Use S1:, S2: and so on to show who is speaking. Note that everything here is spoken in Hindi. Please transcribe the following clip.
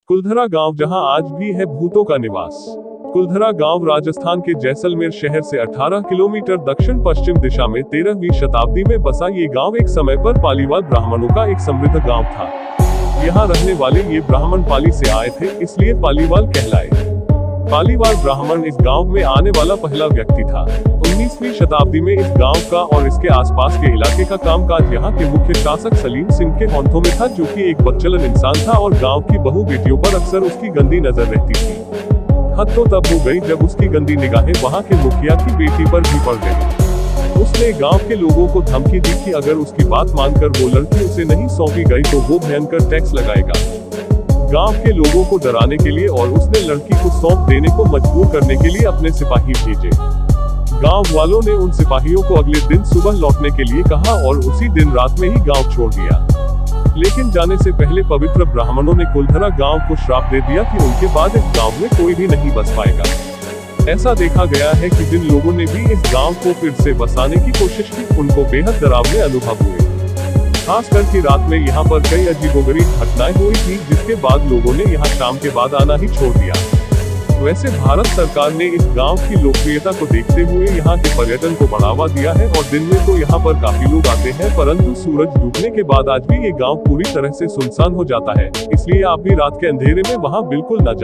S1: कुलधरा गांव जहां आज भी है भूतों का निवास। कुलधरा गांव राजस्थान के जैसलमेर शहर से 18 किलोमीटर दक्षिण पश्चिम दिशा में 13वीं शताब्दी में बसा ये गांव एक समय पर पालीवाल ब्राह्मणों का एक समृद्ध गांव था। यहाँ रहने वाले ये ब्राह्मण पाली से आए थे, इसलिए पालीवाल कहलाए। पालीवाल ब्राह्मण इस गांव में आने वाला पहला व्यक्ति था। 19वीं शताब्दी में इस गांव का और इसके आसपास के इलाके का कामकाज यहाँ के मुख्य शासक सलीम सिंह के हाथों में था, जो कि एक बदचलन इंसान था और गांव की बहू बेटियों पर अक्सर उसकी गंदी नजर रहती थी। हद तो तब हो गई जब उसकी गंदी निगाहें वहाँ के मुखिया की बेटी पर भी पड़ गई। उसने गांव के लोगों को धमकी दी कि अगर उसकी बात मानकर वो लड़की उसे नहीं सौंपी गई तो वो भयंकर टैक्स लगाएगा। गांव के लोगों को डराने के लिए और उसने लड़की को सौंप देने को मजबूर करने के लिए अपने सिपाही भेजे। गांव वालों ने उन सिपाहियों को अगले दिन सुबह लौटने के लिए कहा और उसी दिन रात में ही गांव छोड़ दिया। लेकिन जाने से पहले पवित्र ब्राह्मणों ने कुलधरा गांव को श्राप दे दिया कि उनके बाद इस गांव में कोई भी नहीं बस पाएगा। ऐसा देखा गया है कि जिन लोगों ने भी इस गांव को फिर से बसाने की कोशिश की, उनको बेहद डरावने अनुभव हुए। खास करके रात में यहाँ पर कई अजीबोगरीब घटनाएं हुई थी, जिसके बाद लोगों ने यहाँ शाम के बाद आना ही छोड़ दिया। वैसे भारत सरकार ने इस गांव की लोकप्रियता को देखते हुए यहाँ के पर्यटन को बढ़ावा दिया है और दिन में तो यहाँ पर काफी लोग आते हैं, परंतु सूरज डूबने के बाद आज भी ये गांव पूरी तरह से सुनसान हो जाता है। इसलिए आप भी रात के अंधेरे में वहाँ बिल्कुल न जाएं।